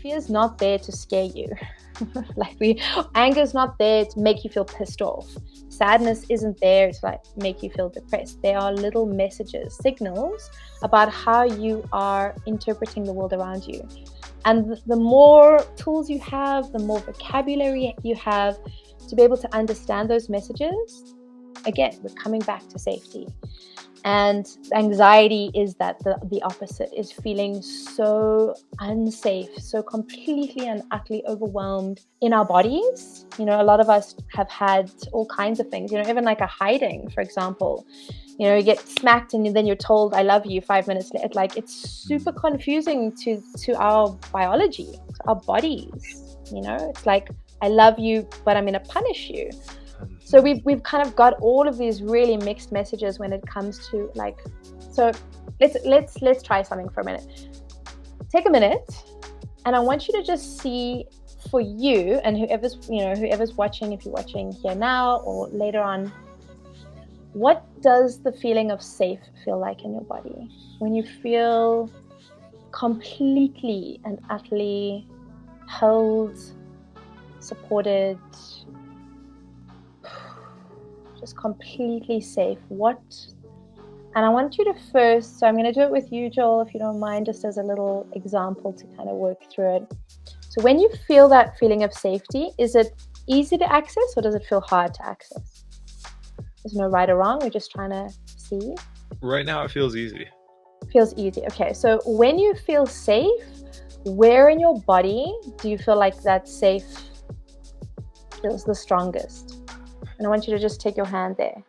fear is not there to scare you. Anger is not there to make you feel pissed off. Sadness isn't there to like make you feel depressed. They are little messages, signals about how you are interpreting the world around you. And the more tools you have, the more vocabulary you have to be able to understand those messages. Again, we're coming back to safety. And anxiety is that the opposite, is feeling so unsafe, so completely and utterly overwhelmed in our bodies. You know, a lot of us have had all kinds of things, you know, even like a hiding, for example. You know, you get smacked and then you're told, I love you 5 minutes later. Like, it's super confusing to our biology, to our bodies. You know, it's like, I love you, but I'm going to punish you. So we've kind of got all of these really mixed messages when it comes to like, so let's try something for a minute. Take a minute, and I want you to just see for you and whoever's watching, if you're watching here now or later on, what does the feeling of safe feel like in your body when you feel completely and utterly held, supported, just completely safe? And I want you to first, so I'm going to do it with you, Joel, if you don't mind, just as a little example to kind of work through it. So when you feel that feeling of safety, is it easy to access or does it feel hard to access? There's no right or wrong. We're just trying to see. Right now it feels easy. Feels easy. Okay. So when you feel safe, where in your body do you feel like that safe feels the strongest? And I want you to just take your hand there.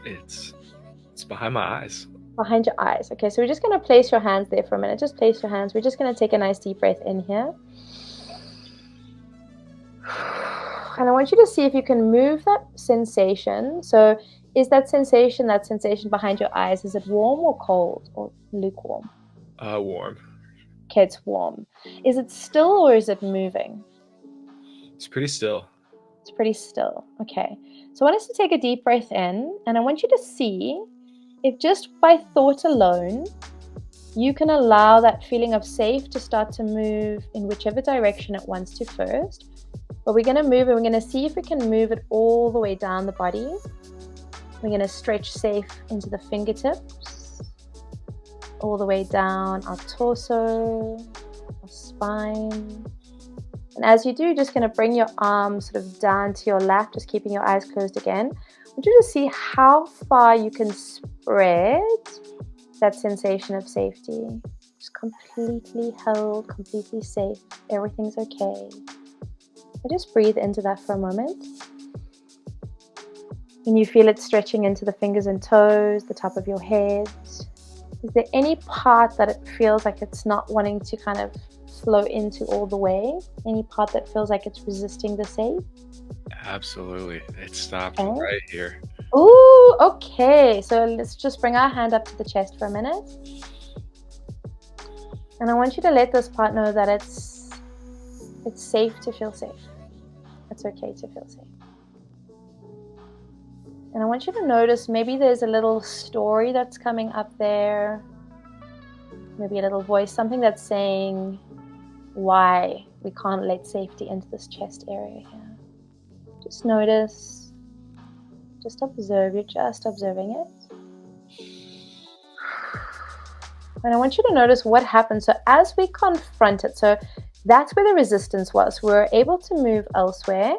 It's behind my eyes. Behind your eyes. Okay, so we're just going to place your hands there for a minute. Just place your hands. We're just going to take a nice deep breath in here. And I want you to see if you can move that sensation. So is that sensation behind your eyes, is it warm or cold or lukewarm? Warm. Okay, it's warm. Is it still or is it moving? It's pretty still. It's pretty still. Okay. So I want us to take a deep breath in, and I want you to see if just by thought alone, you can allow that feeling of safe to start to move in whichever direction it wants to first. But we're going to move, and we're going to see if we can move it all the way down the body. We're going to stretch safe into the fingertips, all the way down our torso, our spine. And as you do, you're just going to bring your arms sort of down to your lap, just keeping your eyes closed again. I want you to see how far you can spread that sensation of safety. Just completely held, completely safe. Everything's okay. And just breathe into that for a moment. And you feel it stretching into the fingers and toes, the top of your head. Is there any part that it feels like it's not wanting to kind of flow into all the way? Any part that feels like it's resisting the safe? Absolutely. It stopped right here. Ooh, okay. So let's just bring our hand up to the chest for a minute. And I want you to let this part know that it's safe to feel safe. It's okay to feel safe. And I want you to notice maybe there's a little story that's coming up there. Maybe a little voice, something that's saying why we can't let safety into this chest area here. Just notice, just observe, you're just observing it. And I want you to notice what happens. So as we confront it, so that's where the resistance was. We were able to move elsewhere,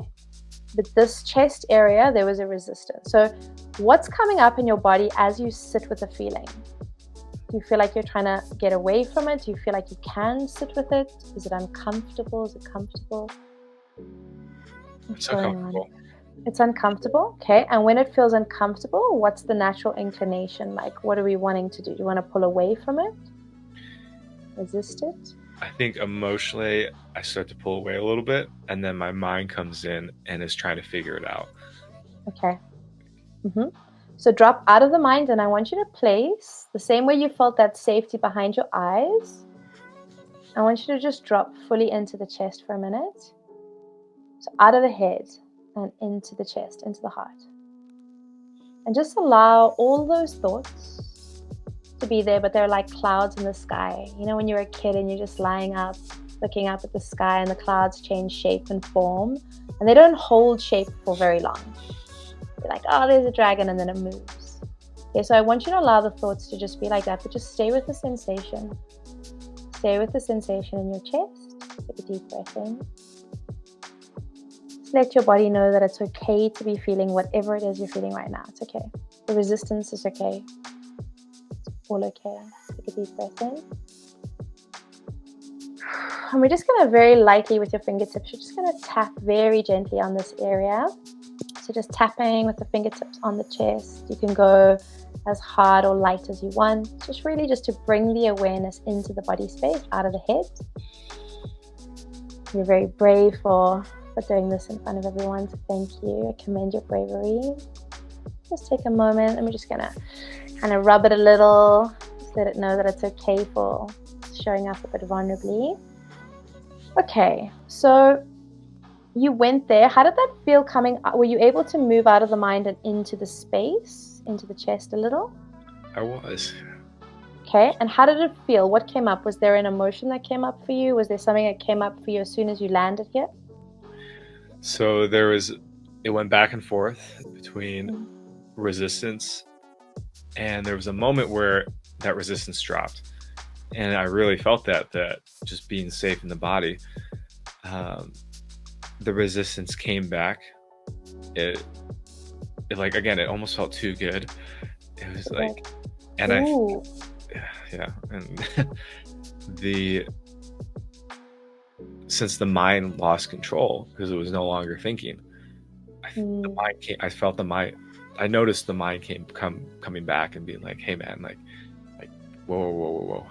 but this chest area, there was a resistance. So what's coming up in your body as you sit with the feeling? Do you feel like you're trying to get away from it? Do you feel like you can sit with it? Is it uncomfortable? Is it comfortable? It's uncomfortable. It's uncomfortable, okay. And when it feels uncomfortable, what's the natural inclination like? What are we wanting to do? Do you want to pull away from it? Resist it? I think emotionally, I start to pull away a little bit, and then my mind comes in and is trying to figure it out. Okay. So drop out of the mind, and I want you to place the same way you felt that safety behind your eyes. I want you to just drop fully into the chest for a minute. So out of the head and into the chest, into the heart. And just allow all those thoughts to be there, but they're like clouds in the sky. You know, when you're a kid and you're just lying up looking up at the sky, and the clouds change shape and form, and they don't hold shape for very long. You're like, oh, there's a dragon, and then it moves. Okay, so I want you to allow the thoughts to just be like that, but just stay with the sensation. Stay with the sensation in your chest. Take a deep breath in. Just let your body know that it's okay to be feeling whatever it is you're feeling right now. It's okay. The resistance is okay. It's all okay. Take a deep breath in. And we're just going to very lightly with your fingertips, you're just going to tap very gently on this area. So just tapping with the fingertips on the chest. You can go as hard or light as you want. Just really just to bring the awareness into the body space, out of the head. You're very brave for doing this in front of everyone, so thank you. I commend your bravery. Just take a moment, and we're just going to kind of rub it a little, just let it know that it's okay for showing up a bit vulnerably. Okay, so you went there. How did that feel coming up? Were you able to move out of the mind and into the space, into the chest a little? I was. Okay, and how did it feel? What came up? Was there an emotion that came up for you? Was there something that came up for you as soon as you landed here? So it went back and forth between resistance, and there was a moment where that resistance dropped. And I really felt that just being safe in the body, the resistance came back. It like, again, it almost felt too good. It was like, and Ooh. and since the mind lost control because it was no longer thinking, the mind came. I noticed the mind coming back and being like, "Hey, man, like, whoa."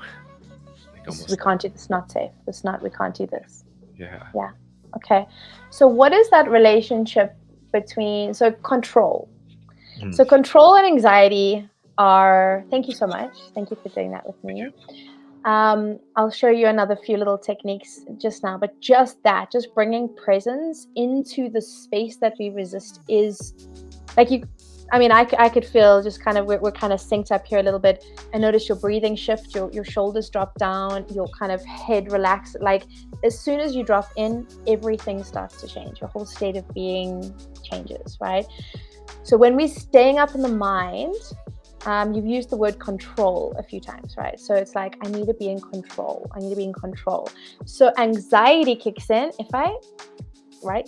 We can't do this, not safe. We can't do this. Yeah. Okay. So what is that relationship between, control. So control and anxiety are, thank you so much. Thank you for doing that with me. I'll show you another few little techniques just now, but just bringing presence into the space that we resist is like I could feel just kind of, we're kind of synced up here a little bit. I notice your breathing shift, your shoulders drop down, your kind of head relax. Like as soon as you drop in, everything starts to change. Your whole state of being changes, right? So when we're staying up in the mind, you've used the word control a few times, right? So it's like, I need to be in control. So anxiety kicks in if I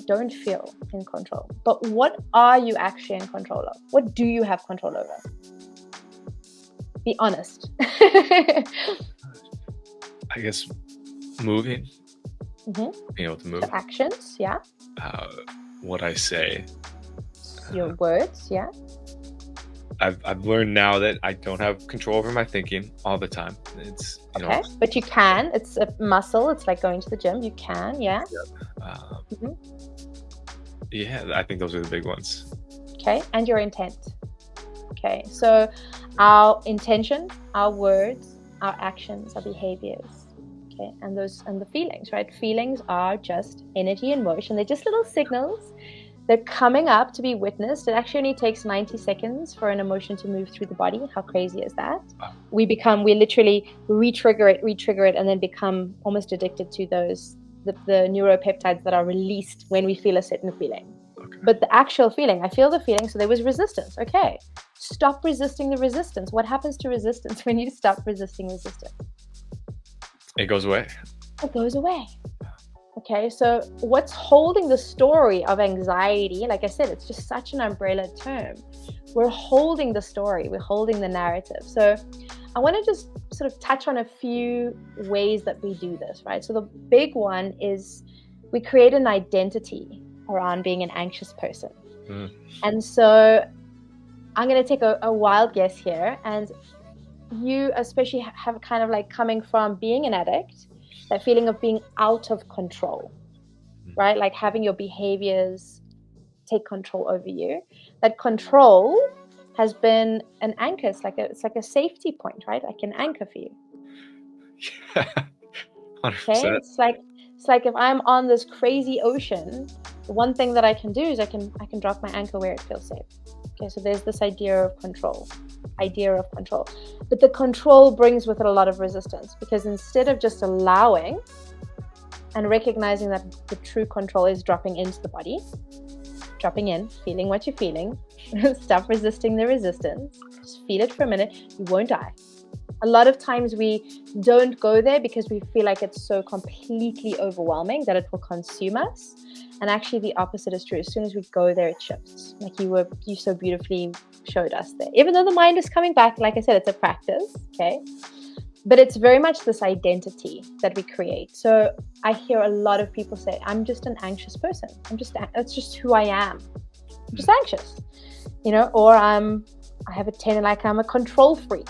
don't feel in control. But what are you actually in control of? What do you have control over? Be honest. I guess moving, being able to move. So actions, yeah. What I say. Your words, yeah. I've learned now that I don't have control over my thinking all the time. It's okay, but you can. It's a muscle. It's like going to the gym. You can, yeah. Yep. Yeah, I think those are the big ones. Okay, and your intent. Okay, so our intention, our words, our actions, our behaviors. Okay, and the feelings, right? Feelings are just energy in motion. They're just little signals. They're coming up to be witnessed. It actually only takes 90 seconds for an emotion to move through the body. How crazy is that? Wow. We literally re-trigger it, and then become almost addicted to the neuropeptides that are released when we feel a certain feeling. Okay. But the actual feeling, I feel the feeling, so there was resistance. Okay, stop resisting the resistance. What happens to resistance when you stop resisting resistance? It goes away. It goes away. Okay, so what's holding the story of anxiety? Like I said, it's just such an umbrella term. We're holding the story, we're holding the narrative. So I want to just sort of touch on a few ways that we do this, right? So the big one is we create an identity around being an anxious person. And so I'm going to take a wild guess here. And you especially have kind of like coming from being an addict, that feeling of being out of control, right? Like having your behaviors take control over you. That control has been an anchor. It's like a safety point, right? Like an anchor for you. Yeah, 100%. Okay, it's like if I'm on this crazy ocean, the one thing that I can do is I can drop my anchor where it feels safe. Okay, so there's this idea of control. But the control brings with it a lot of resistance, because instead of just allowing, and recognizing that the true control is dropping into the body, dropping in, feeling what you're feeling. Stop resisting the resistance. Just feel it for a minute. You won't die. A lot of times we don't go there because we feel like it's so completely overwhelming that it will consume us. And actually the opposite is true. As soon as we go there, it shifts. Like you so beautifully showed us there. Even though the mind is coming back, like I said, it's a practice, okay? But it's very much this identity that we create. So I hear a lot of people say, I'm just an anxious person. That's just who I am. I'm just anxious, or I have I'm a control freak.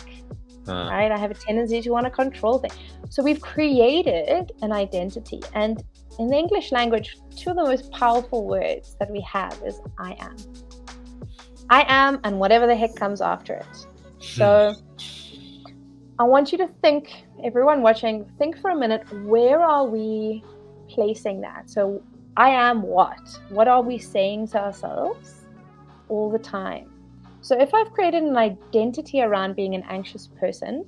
Right? I have a tendency to want to control things. So we've created an identity. And in the English language, two of the most powerful words that we have is I am. I am, and whatever the heck comes after it. So I want you to think, everyone watching, think for a minute, where are we placing that? So I am what? What are we saying to ourselves all the time? So if I've created an identity around being an anxious person,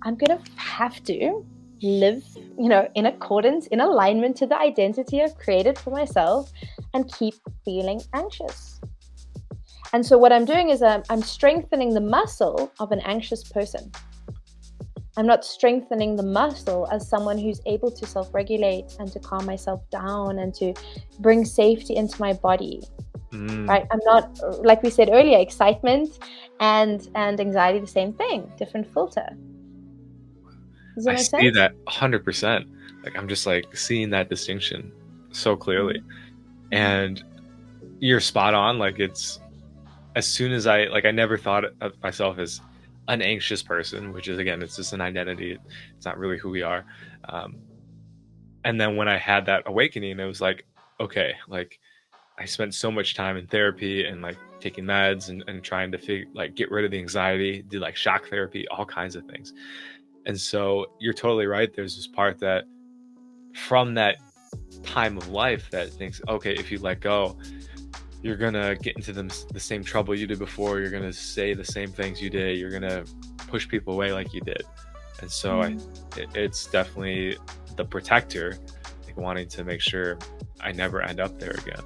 I'm going to have to live, in accordance, in alignment to the identity I've created for myself and keep feeling anxious. And so what I'm doing is I'm strengthening the muscle of an anxious person. I'm not strengthening the muscle as someone who's able to self-regulate and to calm myself down and to bring safety into my body. Right? I'm not, like we said earlier, excitement and anxiety, the same thing, different filter. Does that make sense? I see that 100%. Like I'm just like seeing that distinction so clearly. And you're spot on. Like it's, as soon as I never thought of myself as an anxious person, which is, again, it's just an identity. It's not really who we are. And then when I had that awakening, it was like, okay, like I spent so much time in therapy and like taking meds and trying to get rid of the anxiety, did like shock therapy, all kinds of things. And so you're totally right. There's this part that from that time of life that thinks, okay, if you let go, you're going to get into the same trouble you did before. You're going to say the same things you did. You're going to push people away like you did. And so it's definitely the protector, like wanting to make sure I never end up there again.